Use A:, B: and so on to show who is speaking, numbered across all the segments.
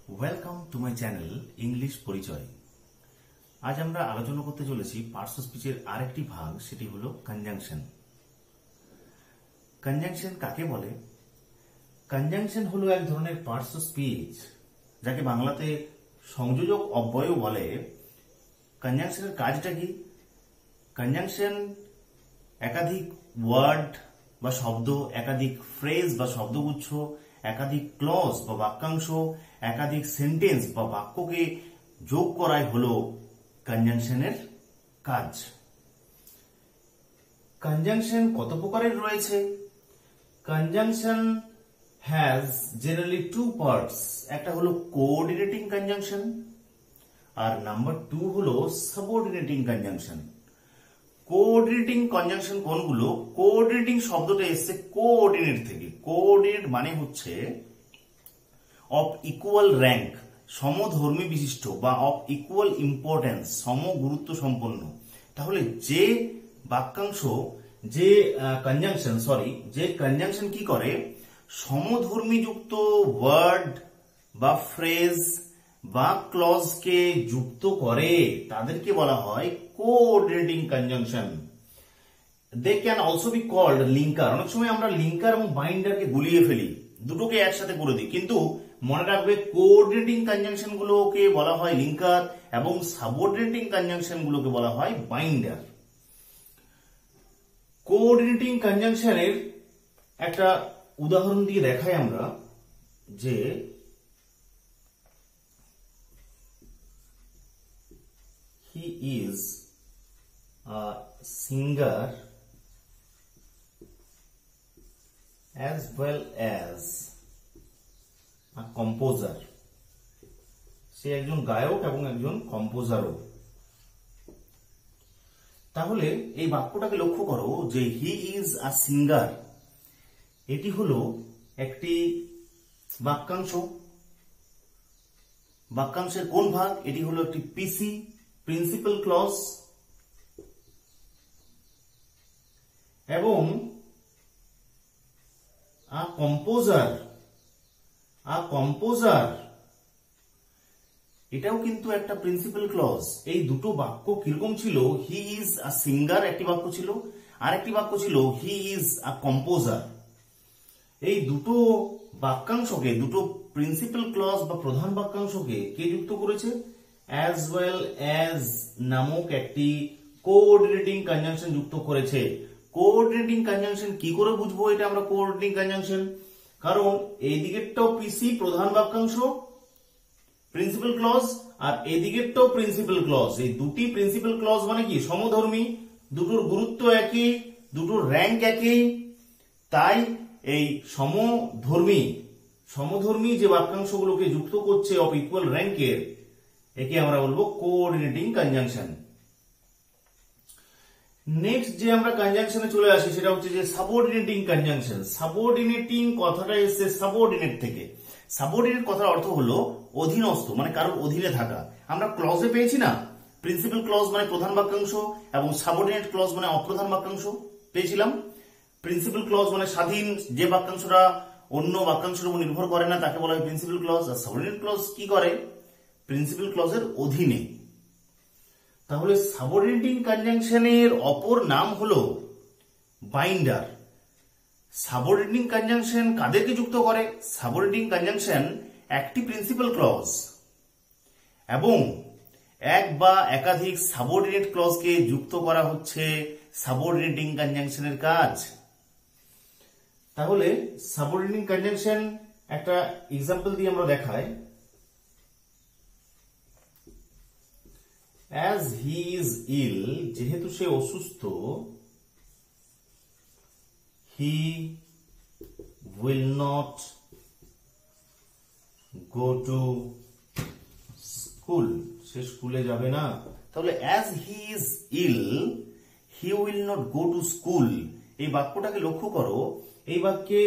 A: Welcome to my channel English পরিচয়। আজ আমরা আলোচনা করতে চলেছি পার্টস অফ স্পিচের আরেকটি ভাগ, সেটি হলো কনজাংশন। কনজাংশন কাকে বলে? কনজাংশন হলো এক ধরনের পার্টস অফ স্পিচ, যাকে বাংলাতে সংযোজক অব্যয় বলে। কনজাংশনের কাজটা কি? কনজাংশন একাধিক ওয়ার্ড বা শব্দ, একাধিক ফ্রেজ বা শব্দগুচ্ছ, একাধিক ক্লজ বা বাক্যাংশ, একাধিক সেন্টেন্স বা বাক্যকে যোগ করাই হলো কনজাংশনের কাজ। কনজাংশন কত প্রকারের রয়েছে? Conjunction has generally two parts. একটা হলো কোঅর্ডিনেটিং কনজাংশন আর নাম্বার 2 হলো সাবঅর্ডিনেটিং কনজাংশন। কোঅর্ডিনেটিং কনজাংশন কোনগুলো? কোঅর্ডিনেটিং শব্দটা এসছে কোঅর্ডিনেট থেকে। কোঅর্ডিনেট মানে হচ্ছে অফ ইকুয়াল র্যাঙ্ক, সমধর্মী বিশিষ্ট, বা অফ ইকুয়াল ইম্পর্টেন্স, সম গুরুত্ব সম্পন্ন। তাহলে যে বাক্যাংশ, যে কনজাংশন কি করে? সমধর্মী যুক্ত ওয়ার্ড বা ফ্রেজ বা ক্লজকে যুক্ত করে, তাদেরকে বলা হয় coordinating conjunction. They can also be called linker. অনেক সময় আমরা লিঙ্কার এবং বাইন্ডারকে গুলিয়ে ফেলি, দুটোকে একসাথে করে দিই, কিন্তু মনে রাখবে কোঅর্ডিনেটিং কনজাংশন গুলোকে বলা হয় লিঙ্কার এবং সাবঅর্ডিনেটিং কনজাংশন গুলোকে বলা হয় বাইন্ডার। কোঅর্ডিনেটিং কনজাংশনের একটা উদাহরণ দিয়ে দেখাই আমরা, যে he is a singer as well as a composer. সে একজন গায়ক এবং একজন কম্পোজারও। তাহলে এই বাক্যটাকে লক্ষ্য করো যে হি ইজ আ সিঙ্গার, এটি হলো একটি বাক্যাংশ। বাক্যাংশের কোন ভাগ? এটি হলো একটি পিসি, প্রিন্সিপাল ক্লজ, এবং আ কম্পোজার এটাও কিন্তু একটা প্রিন্সিপাল ক্লজ। এই দুটো বাক্য কিরকম ছিল? হি ইজ আ সিঙ্গার একটি বাক্য ছিল, আর একটি বাক্য ছিল হি ইজ আ কম্পোজার। এই দুটো বাক্যাংশকে, দুটো প্রিন্সিপাল ক্লজ বা প্রধান বাক্যাংশকে কে যুক্ত করেছে? অ্যাজ ওয়েল অ্যাজ নামক একটি কোঅর্ডিনেটিং কনজাংশন যুক্ত করেছে। কোঅর্ডিনেটিং কনজাংশন কি করে বুঝবো এটা আমরা কোঅর্ডিনেটিং কনজাংশন? কারণ এই দিকেরটাও পিসি প্রধান বাক্যাংশ প্রিন্সিপাল ক্লজ, আর এই দিকেরটাও প্রিন্সিপাল ক্লজ। এই দুটি প্রিন্সিপাল ক্লজ মানে কি? সমধর্মী, দুটোর গুরুত্ব একই, দুটোর র্যাঙ্ক একই। তাই এই সমধর্মী যে বাক্যাংশগুলোকে যুক্ত করছে অফ ইকুয়াল র্যাঙ্কের, একে আমরা বলবো কোঅর্ডিনেটিং কনজাংশন। নেক্সট যে আমরা কনজাংশনে চলে আসি সেটা হচ্ছে যে সাবঅর্ডিনেটিং কনজাংশন। সাবঅর্ডিনেটিং কথাটা এসছে সাবঅর্ডিনেট থেকে। সাবঅর্ডিনেট কথার অর্থ হলো অধীনস্থ, মানে কারোর অধীনে থাকা। আমরা ক্লজে পেয়েছি না, প্রিন্সিপাল ক্লজ মানে প্রধান বাক্যাংশ এবং সাবঅর্ডিনেট ক্লজ মানে অপ্রধান বাক্যাংশ পেয়েছিলাম। প্রিন্সিপাল ক্লজ মানে স্বাধীন, যে বাক্যাংশটা অন্য বাক্যাংশের উপর নির্ভর করে না তাকে বলা হয় প্রিন্সিপাল ক্লজ। আর সাবঅর্ডিনেট ক্লজ কি করে? প্রিন্সিপাল ক্লজের অধীনে। তাহলে সাবঅর্ডিনেটিং কনজাংশনের অপর নাম হলো বাইন্ডার। সাবঅর্ডিনেটিং কনজাংশন কাদেরকে যুক্ত করে? সাবঅর্ডিনেটিং কনজাংশন একটি প্রিন্সিপাল ক্লজ এবং এক বা একাধিক সাবঅর্ডিনেট ক্লজকে যুক্ত করা হচ্ছে সাবঅর্ডিনেটিং কনজাংশনের কাজ। তাহলে সাবঅর্ডিনেটিং কনজাংশন একটা এক্সাম্পল দিয়ে আমরা দেখাই। As he is ill, যেহেতু সে অসুস্থ, he will not go to school. সে স্কুলে যাবে না। তাহলে as he is ill, he will not go to school। এই বাক্যটাকে লক্ষ্য করো, এই বাক্যে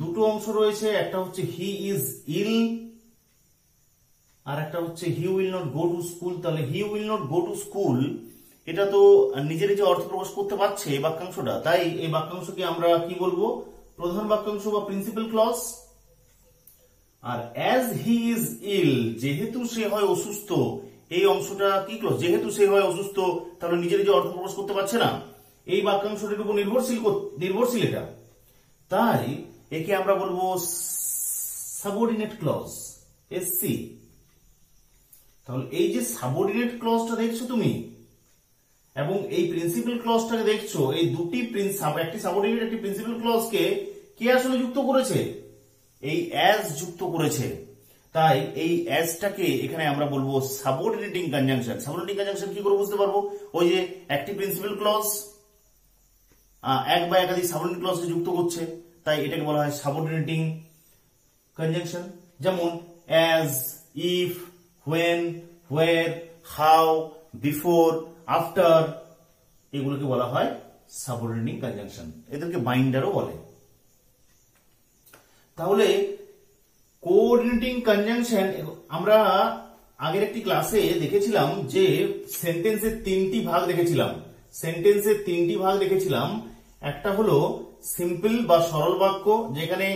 A: দুটো অংশ রয়েছে, একটা হচ্ছে he is ill আর একটা হচ্ছে he will not go to school. তাহলে he will not go to school এটা তো নিজে নিজে অর্থ প্রকাশ করতে পারছে এই বাক্যাংশটা, তাই এই বাক্যাংশকে আমরা কি বলবো? প্রধান বাক্যাংশ বা প্রিন্সিপাল ক্লজ। আর অ্যাজ হি ইজ ইল, যেহেতু সে হয় অসুস্থ, এই অংশটা কি ক্লজ, যেহেতু সে হয় অসুস্থ, তাহলে নিজে নিজে অর্থ প্রকাশ করতে পারছে না, এই বাক্যাংশটির উপর নির্ভরশীল এটা, তাই একে আমরা বলবো সাবঅর্ডিনেট ক্লজ, এসসি। তাহলে এই যে সাবঅর্ডিনেট ক্লজটা দেখছো তুমি এবং এই প্রিন্সিপাল ক্লজটাকে দেখছো, এই দুটি একটি সাবঅর্ডিনেট একটি প্রিন্সিপাল ক্লজকে কে আসলে যুক্ত করেছে, এই অ্যাজ যুক্ত করেছে। তাই এই অ্যাজটাকে এখানে আমরা বলবো সাবঅর্ডিনেটিং কনজাংশন। সাবঅর্ডিনেটিং কনজাংশন কি করে বুঝতে পারবো, ওই যে একটি প্রিন্সিপাল ক্লজ এক বা একাধিক সাবঅর্ডিনেট ক্লজকে যুক্ত করছে, তাই এটাকে বলা হয় সাবঅর্ডিনেটিং কনজাংশন। যেমন as, if, when, where, how, before, after, এগুলোকে বলা হয় সাবঅর্ডিনেটিং কনজাংশন, এদেরকে বাইন্ডারও বলে। তাহলে কোঅর্ডিনেটিং কনজাংশন আমরা আগের একটি ক্লাসে দেখেছিলাম যে সেন্টেন্সের তিনটি ভাগ দেখেছিলাম। একটা হলো সিম্পল বা সরল বাক্য, যেখানে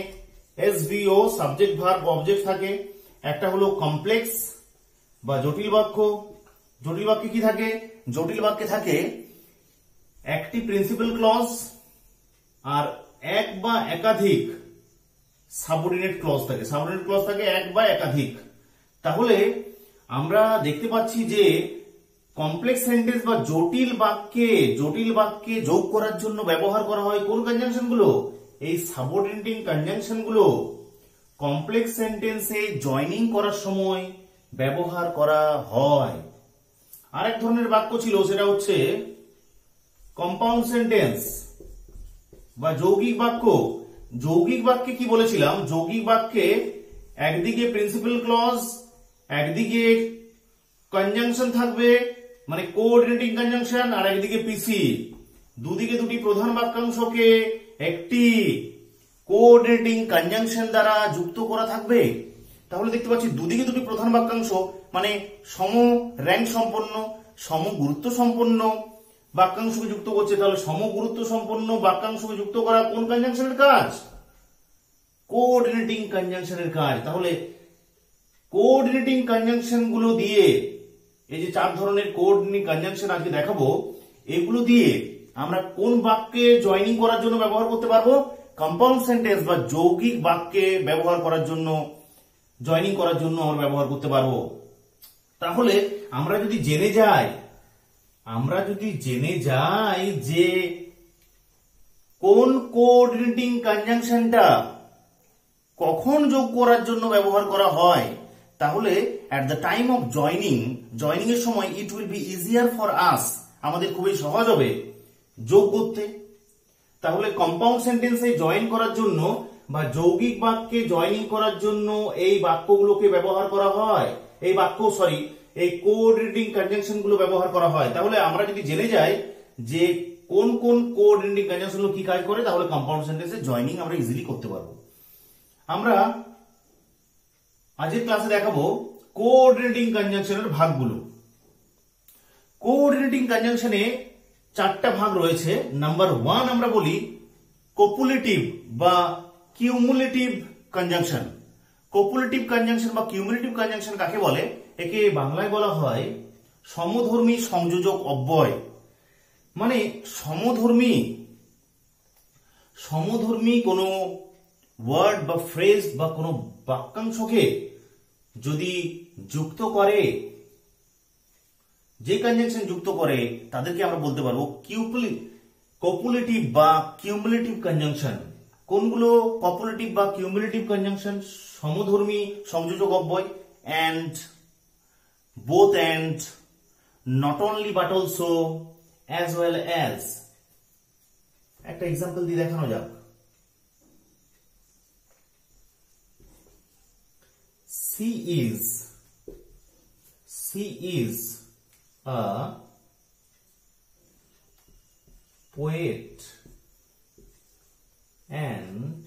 A: এসভিও সাবজেক্ট ভার্ব অবজেক্ট থাকে। একটা হলো কমপ্লেক্স বা জটিল বাক্য। জটিল বাক্যে কি থাকে, জটিল বাক্যে থাকে একটি প্রিন্সিপাল ক্লজ আর এক বা একাধিক সাবঅর্ডিনেট ক্লজ থাকে। সাবঅর্ডিনেট ক্লজ থাকে এক বা একাধিক। তাহলে আমরা দেখতে পাচ্ছি যে কমপ্লেক্স সেন্টেন্স বা জটিল বাক্যে যোগ করার জন্য ব্যবহার করা হয় কোন কনজাংশন গুলো, এই সাবঅর্ডিনেটিং কনজাংশন গুলো কমপ্লেক্স সেন্টেন্সে জয়নিং করার সময় ব্যবহার করা হয়। আরেক ধরনের বাক্য ছিল, সেটা হচ্ছে কম্পাউন্ড সেন্টেন্স বা যৌগিক বাক্য। যৌগিক বাক্যে কি বলেছিলাম, যৌগিক বাক্যে একদিকে প্রিন্সিপাল ক্লজ, একদিকে কনজাংশন থাকবে মানে কোঅর্ডিনেটিং কনজাংশন, আর একদিকে পিসি। দুদিকে দুটি প্রধান বাক্যাংশকে একটি কোঅর্ডিনেটিং কনজাংশন দ্বারা যুক্ত করা থাকবে। তাহলে দেখতে পাচ্ছি দুদিকে দুটি প্রধান বাক্যাংশ মানে সম র্যাঙ্ক সম্পন্ন, সম গুরুত্ব সম্পন্ন বাক্যাংশকে যুক্ত করছে। তাহলে সম গুরুত্ব সম্পন্ন বাক্যাংশকে যুক্ত করা কোন কনজাংশনের কাজ, কোঅর্ডিনেটিং কনজাংশনের কাজ। তাহলে কোঅর্ডিনেটিং কনজাংশন গুলো দিয়ে, এই যে চার ধরনের কোঅর্ডিনেটিং কনজাংশন আজকে দেখাবো, এগুলো দিয়ে আমরা কোন বাক্যে জয়নিং করার জন্য ব্যবহার করতে পারবো, কম্পাউন্ড সেন্টেন্স বা যৌগিক বাক্যে ব্যবহার করার জন্য, জয়নিং করার জন্য আমরা ব্যবহার করতে পারবো। তাহলে আমরা যদি জেনে যাই যে কোন কোঅর্ডিনেটিং কনজাংশনটা কখন যোগ করার জন্য ব্যবহার করা হয়, তাহলে at the time of joining এর সময় it will be easier for us, আমাদের খুবই সহজ হবে যোগ করতে। তাহলে কম্পাউন্ড সেন্টেন্সে জয়েন করার জন্য বা যৌগিক বাক্যে জয়নিং করার জন্য এই বাক্যগুলোকে ব্যবহার করা হয়, এই কোঅর্ডিনেটিং কনজাংশন গুলো ব্যবহার করা হয়। তাহলে আমরা যদি জেনে যাই যে কোন কোন কোঅর্ডিনেটিং কনজাংশন গুলো কি কাজ করে, তাহলে কম্পাউন্ড সেন্টেন্সে জয়নিং আমরা ইজিলি করতে পারবো। আমরা আজকের ক্লাসে দেখাবো কোঅর্ডিনেটিং কনজাংশনের ভাগগুলো। কোঅর্ডিনেটিং কনজাংশনে চারটা ভাগ রয়েছে। নাম্বার 1 আমরা বলি কপুলেটিভ বা কিউমুলেটিভ কনজাংশন। কপুলেটিভ কনজাংশন বা কিউমুলেটিভ কনজাংশন কাকে বলে, একে বাংলায় বলা হয় সমধর্মী সংযোজক অব্যয়। মানে সমধর্মী কোনো ওয়ার্ড বা ফ্রেজ বা কোনো বাক্যাংশকে যদি যুক্ত করে, যে কনজাংশন যুক্ত করে তাদেরকে আমরা বলতে পারবো কপুলেটিভ বা কিউমুলেটিভ কনজাংশন। কোনগুলো কপুলেটিভ বা কিউমুলেটিভ কনজাংশন, সমধর্মী সংযোজক অব্যয়, and, both and, not only but also, as well as। একটা এক্সাম্পল দিয়ে দেখানো যাক। She is a poet and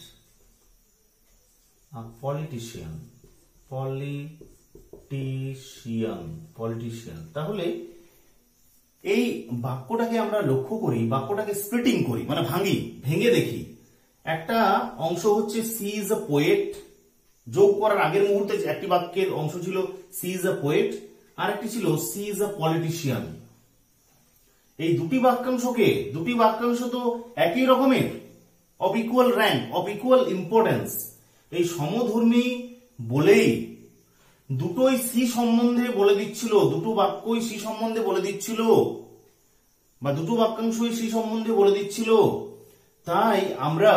A: a politician। তাহলে এই বাক্যটাকে আমরা লক্ষ্য করি, বাক্যটাকে স্প্লিটিং করি মানে ভেঙে দেখি। একটা অংশ হচ্ছে she is a poet, যোগ করার আগের মুহূর্তে একটি বাক্যের অংশ ছিল সি ইজ আ পোয়েট, আর একটি ছিল সি ইজ আ পলিটিশিয়ান। এই দুটি বাক্যাংশ তো একই রকমের, of equal rank, of equal importance. এই সমধর্মী বলেই দুটোই সি সম্বন্ধে বলে দিচ্ছিল, দুটো বাক্যই সি সম্বন্ধে বলে দিচ্ছিল, বা দুটো বাক্যাংশই সি সম্বন্ধে বলে দিচ্ছিল। তাই আমরা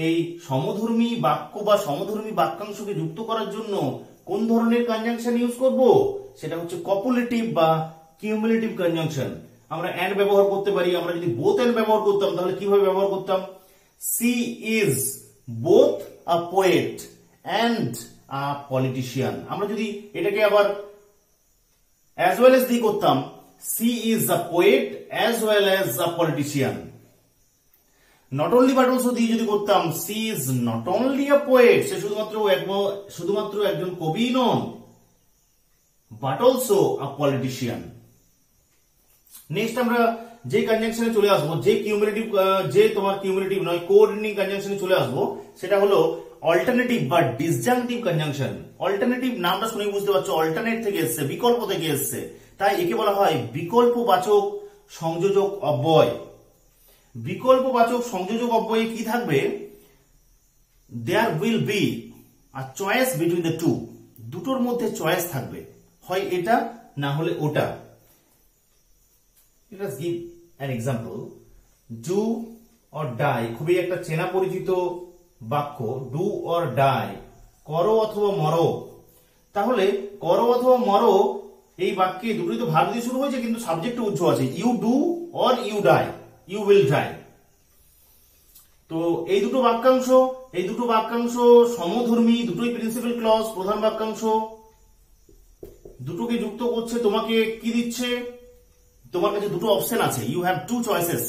A: এই সমধর্মী বাক্য বা সমধর্মী বাক্যাংশকে যুক্ত করার জন্য কোন ধরনের কনজাংশন ইউজ করব? সেটা হচ্ছে কপুলেটিভ বা কিউমুলেটিভ কনজাংশন। আমরা এন্ড ব্যবহার করতে পারি। আমরা যদি বোথ এন্ড ব্যবহার করতাম তাহলে কিভাবে ব্যবহার করতাম? She is both a poet and a politician. আমরা যদি এটাকে আবার অ্যাজ ওয়েল এজ দিয়ে করতাম, she is a poet as well as a politician. Not only but also দিয়ে যদি করতাম, she is not only a poet, সে শুধুমাত্র একজন কবি নন, but also a politician. Next আমরা যে কনজাংশনে চলে আসবো, যে তোমার কিউমুলেটিভ নয়, কোঅর্ডিনেটিং কনজাংশনে চলে আসবো, সেটা হলো অল্টারনেটিভ বা ডিসজাংটিভ কনজাংশন। অল্টারনেটিভ নামটা শুনে বুঝতে পারছো, অল্টারনেট থেকে এসছে, বিকল্প থেকে এসছে, তাই একে বলা হয় বিকল্পবাচক সংযোজক অব্যয়। বিকল্পবাচক সংযোজক অব্যয়ে কি থাকবে? There will be a choice between the two. দুটোর মধ্যে চয়েস থাকবে, হয় এটা না হলে ওটা। Let us give an example. Do or die খুবই একটা চেনা পরিচিত বাক্য, ডু অর ডাই, করো অথবা মরো। তাহলে করো অথবা মরো এই বাক্যে দুটোই তো ভার্ব দিয়ে শুরু হয়েছে, কিন্তু সাবজেক্ট উজ্জ্ব আছে, you do or you die, you will die. তো এই দুটো বাক্যাংশ সমধর্মী, দুটোই প্রিন্সিপাল ক্লজ, প্রধান বাক্যাংশ। দুটোকে যুক্ত করছে, তোমাকে কি দিচ্ছে? তোমার কাছে দুটো অপশন আছে, ইউ হ্যাভ টু চয়েসেস,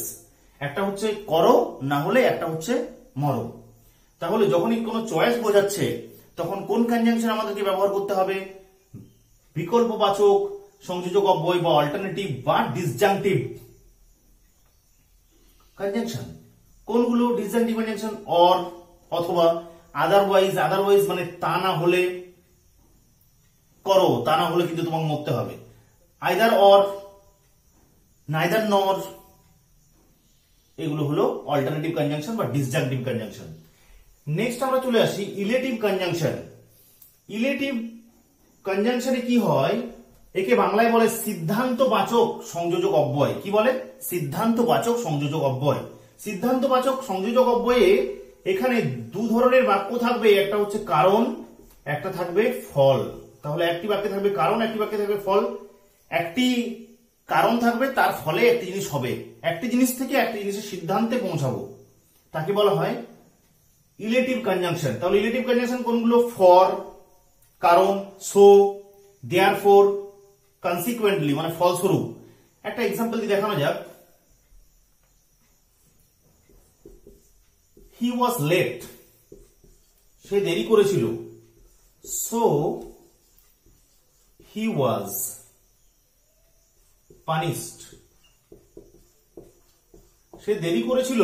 A: একটা হচ্ছে করো না হলে একটা হচ্ছে মরো। তাহলে যখনই কোনো চয়েস বোঝাচ্ছে তখন কোন কনজাংশন আমাদেরকে ব্যবহার করতে হবে? বিকল্পবাচক সংযোজক অব্যয় বা অল্টারনেটিভ বা ডিসজাংটিভ কনজাংশন। কোনগুলো? ডিসজাংটিভ কনজাংশন অর, অথবা আদারওয়াইজ মানে তা না হলে, করো তা না হলে কিন্তু তোমাকে মরতে হবে, আইদার অর, নাইদার নর, এগুলো হলো অল্টারনেটিভ কনজাংশন বা ডিসজাংটিভ কনজাংশন। নেক্সট আমরা চলে আসি ইলেটিভ কনজাংশন। ইলেটিভ কনজাংশনে কি হয়? একে বাংলায় বলে সিদ্ধান্তবাচক সংযোজক অব্যয়। কি বলে? সিদ্ধান্তবাচক সংযোজক অব্যয়। সিদ্ধান্তবাচক সংযোজক অব্যয়ে এখানে দু ধরনের বাক্য থাকবে, একটা হচ্ছে কারণ, একটা থাকবে ফল। তাহলে একটি বাক্যে থাকবে কারণ, একটি বাক্যে থাকবে ফল। একটি কারণ থাকবে, তার ফলে একটি জিনিস হবে, একটি জিনিস থেকে একটি জিনিসের সিদ্ধান্তে পৌঁছাবো, তাকে বলা হয় ইলেটিভ কনজাংশন। তাহলে ইলেটিভ কনজাংশন কোনগুলো? ফর, কারণ, সো, দেয়ারফর, কনসিকুয়েন্টলি মানে ফলস্বরূপ। একটা এক্সাম্পল দিয়ে দেখানো যাক। হি ওয়াজ লেট, সে দেরি করেছিল, সো হি ওয়াজ পানিশড, সে দেরি করেছিল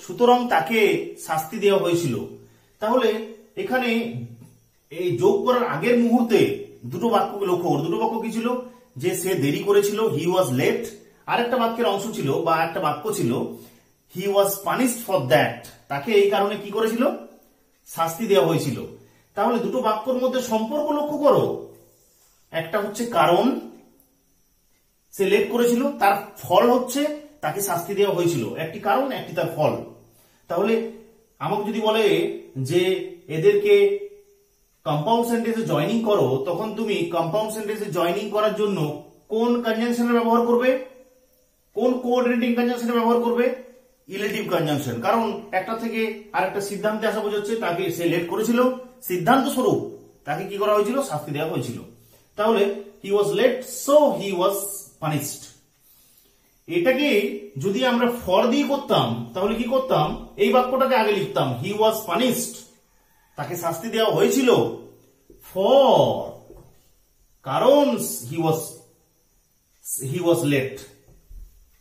A: সুতরাং তাকে শাস্তি দেওয়া হয়েছিল। তাহলে এখানে এই যোগ করার আগের মুহূর্তে দুটো বাক্যকে লক্ষ্য করো। দুটো বাক্য কি ছিল? যে সে দেরি করেছিল, হি ওয়াজ লেট, আর একটা বাক্যের অংশ ছিল বা একটা বাক্য ছিল হি ওয়াজ পানিশড ফর দ্যাট, তাকে এই কারণে কি করেছিল? শাস্তি দেওয়া হয়েছিল। তাহলে দুটো বাক্যের মধ্যে সম্পর্ক লক্ষ্য করো। একটা হচ্ছে কারণ, সে লেট করেছিল, তার ফল হচ্ছে তাকে শাস্তি দেওয়া হয়েছিল। একটি কারণ, একটি তার ফল। তাহলে আমাকে যদি বলে যে এদেরকে কম্পাউন্ড সেন্টেন্সে জয়েনিং করো, তখন তুমি কম্পাউন্ড সেন্টেন্সে জয়েনিং করার জন্য কোন কনজাংশনের ব্যবহার করবে? কোন কোঅর্ডিনেটিং কনজাংশনের ব্যবহার করবে? Illative conjunction. কারণ একটা থেকে আরেকটা সিদ্ধান্তে আসা বোঝাচ্ছে, তাকে সে লেট করেছিল, সিদ্ধান্ত স্বরূপ তাকে কি করা হয়েছিল? শাস্তি দেওয়া হয়েছিল। তাহলে he was late, so he was punished. এটাকে যদি আমরা ফর দিয়ে করতাম তাহলে কি করতাম? এই বাক্যটাকে আগে লিখতাম, হি ওয়াজ পানিশড, তাকে শাস্তি দেওয়া হয়েছিল, ফর, কারণ হি ওয়াজ লেট।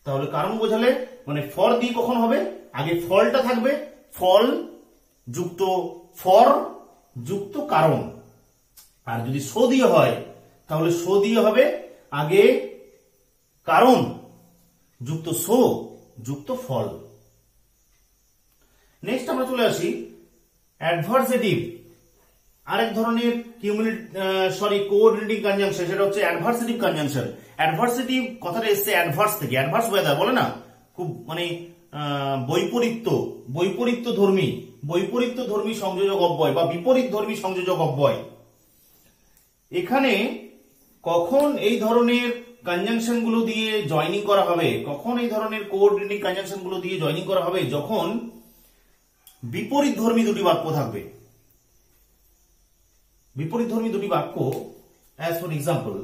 A: তাহলে কারণ বোঝালে মানে ফর দিয়ে কখন হবে? আগে ফলটা থাকবে, ফল যুক্ত ফর যুক্ত কারণ। আর যদি সো দিয়ে হয় তাহলে সো দিয়ে হবে আগে কারণ যুক্ত সো যুক্ত ফল। নেক্সট আমরা চলে আসি অ্যাডভার্সেটিভ, আরেক ধরনের কোঅর্ডিনেটিং কনজাংশন, সেটা হচ্ছে অ্যাডভার্সেটিভ কনজাংশন। অ্যাডভার্সেটিভ কথাটা এসছে অ্যাডভার্স থেকে, অ্যাডভার্স ওয়েদার বলে না, খুব মানে বৈপরীত্য ধর্মী সংযোজক অব্যয় বা বিপরীত ধর্মী সংযোজক অব্যয়। এখানে কখন এই ধরনের কনজাংশন গুলো দিয়ে জয়নিং করা হবে, কখন এই ধরনের কোঅর্ডিনেটিং কনজাংশন গুলো দিয়ে জয়নিং করা হবে, যখন বিপরীত ধর্মী দুটি বাক্য থাকবে। বিপরীত ধর্মী দুটি বাক্য, অ্যাজ ফর এক্সাম্পল,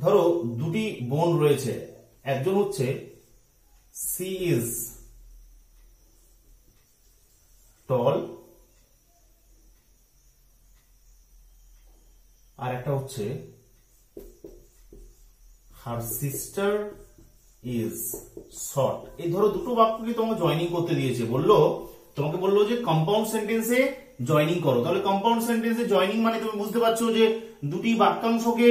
A: ধরো দুটি বোন রয়েছে, একজন হচ্ছে সি ইজ টল আর একটা হচ্ছে হার সিস্টার ইজ শর্ট। এই ধরো দুটো বাক্যকে তোমাকে জয়নিং করতে দিয়েছে, তোমাকে বললো যে কম্পাউন্ড সেন্টেন্সে জয়নিং করো। তাহলে কম্পাউন্ড সেন্টেন্সে জয়নিং মানে তুমি বুঝতে পারছো যে দুটি বাক্যাংশকে,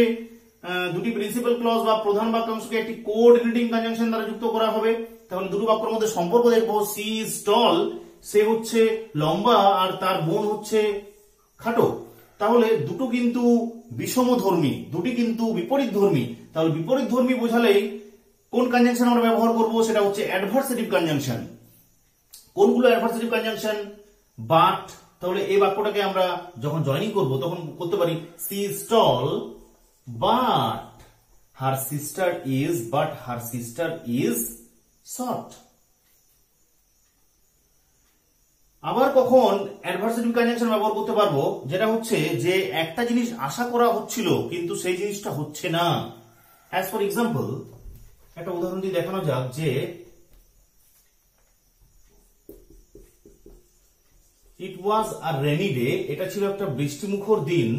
A: দুটি প্রিন্সিপাল ক্লজ বা প্রধান বাক্যাংশকে একটি কোঅর্ডিনেটিং কনজাংশন দ্বারা যুক্ত করা হবে। তাহলে দুটো বাক্যের মধ্যে সম্পর্ক দেখবো, সি ইজ টল, সে হচ্ছে লম্বা আর তার বোন হচ্ছে খাটো। তাহলে দুটো কিন্তু বিষমধর্মী, দুটি কিন্তু বিপরীত ধর্মী। তাহলে বিপরীত ধর্মী বোঝালেই কোন কনজাংশন আমরা ব্যবহার করব, সেটা হচ্ছে অ্যাডভার্সেটিভ কনজাংশন। কোনগুলো অ্যাডভার্সেটিভ কনজাংশন? বাট। তাহলে এই বাক্যটাকে আমরা যখন জয়নিং করব তখন করতে পারি she is tall but her sister is short. আবার কখন অ্যাডভার্সেটিভ কনজাংশন ব্যবহার করতে পারবো, যেটা হচ্ছে যে একটা জিনিস আশা করা হচ্ছিল কিন্তু সেই জিনিসটা হচ্ছে না। অ্যাজ ফর এক্সাম্পল, একটা উদাহরণ দিয়ে দেখানো যাক যে ইট ওয়াজ আ রেনি ডে, এটা ছিল একটা বৃষ্টিমুখর দিন।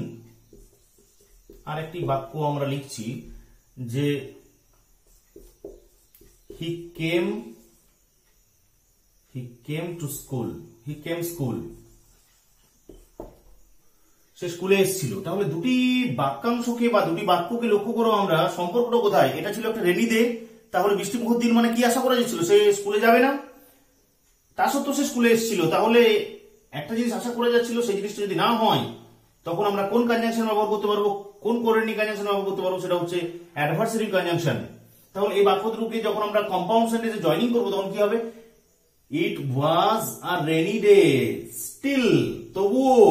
A: আর একটি বাক্য আমরা লিখছি যে হি কেম স্কুল, সে স্কুলে এসেছিল। তাহলে দুটি বাক্যাংশকে বা দুটি বাক্যকে লক্ষ্য করো আমরা, সম্পর্কটা কোথায়? এটা ছিল একটা রেনি ডে, তাহলে বৃষ্টিমুখর দিন মানে কি আশা করা যাচ্ছিল? সে স্কুলে যাবে না, তা সত্ত্বেও সে স্কুলে এসেছিল। তাহলে একটা জিনিস আশা করা যাচ্ছিল, সেই জিনিসটা যদি না হয় তখন আমরা কোন কনজাংশন ব্যবহার করতে পারবো, কোন কোঅর্ডিনেটিং কনজাংশন ব্যবহার করতে পারবো? সেটা হচ্ছে অ্যাডভার্সেটিভ কনজাংশন। তাহলে এই বাক্য দুটোকে যখন আমরা কম্পাউন্ড সেন্টেন্সে জয়নিং করবো তখন কি হবে? ইট ওয়াজ আ রেনি ডে, স্টিল, তবুও,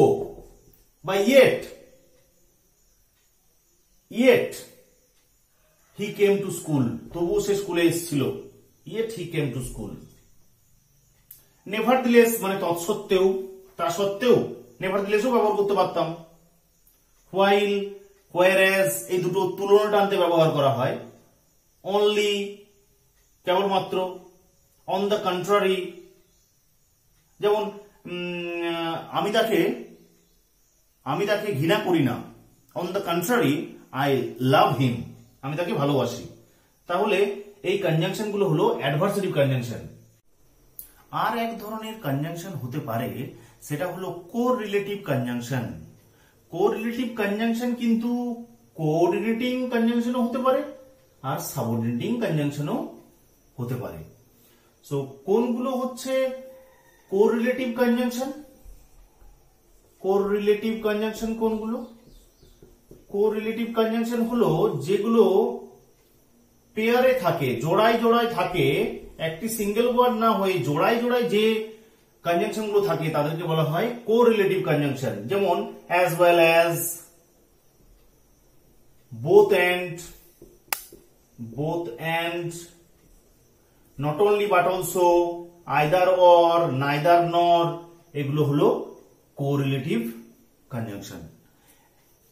A: বা yet he came to school, তবুও সে স্কুলে এসেছিল। Yet he came to school. নেভারদিলেস মানে তৎসত্ত্বেও, তা সত্ত্বেও, নেভারদিলেসও ব্যবহার করতে পারতাম। হোয়াইল, হোয়ারএজ এই দুটো তুলনা টানতে ব্যবহার করা হয়। অনলি কেবলমাত্র। অন দ্য কন্ট্রারি, যেমন আমি তাকে ঘৃণা করি না। On the contrary I love him, আমি তাকে ভালোবাসি। তাহলে এই কনজাংশন গুলো হলো অ্যাডভার্সেটিভ কনজাংশন। আর এক ধরনের কনজাংশন হতে পারে, সেটা হলো কোরিলেটিভ কনজাংশন। কোরিলেটিভ কনজাংশন কিন্তু কোঅর্ডিনেটিং কনজাংশনও হতে পারে আর সাবঅর্ডিনেটিং কনজাংশনও হতে পারে। সো কোনগুলো হচ্ছে কোরিলেটিভ কনজাংশন? কোরিলেটিভ কনজাংশন কোনগুলো? কোরিলেটিভ কনজাংশন হলো যেগুলো পেয়ারে থাকে, জোড়ায় জোড়ায় থাকে, একটি সিঙ্গেল ওয়ার্ড না হয়ে জোড়ায় জোড়ায় যে কনজাংশন গুলো থাকে তাদেরকে বলা হয় কোরিলেটিভ কনজাংশন। যেমন as well as, both and, not only but also, either or, neither নর, এগুলো হলো কোরিলেটিভ কনজাংশন।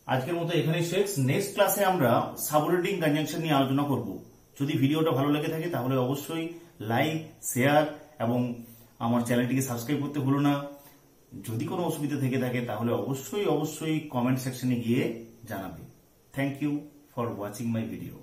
A: আজকের মতো এখানেই শেষ। নেক্সট ক্লাসে আমরা সাবঅর্ডিনেটিং কনজাংশন নিয়ে আলোচনা করব। যদি ভিডিওটা ভালো লেগে থাকে তাহলে অবশ্যই লাইক, শেয়ার এবং আমার চ্যানেলটিকে সাবস্ক্রাইব করতে ভুলো না। যদি কোনো অসুবিধা থেকে থাকে তাহলে অবশ্যই কমেন্ট সেকশনে গিয়ে জানাবে। Thank you for watching my video.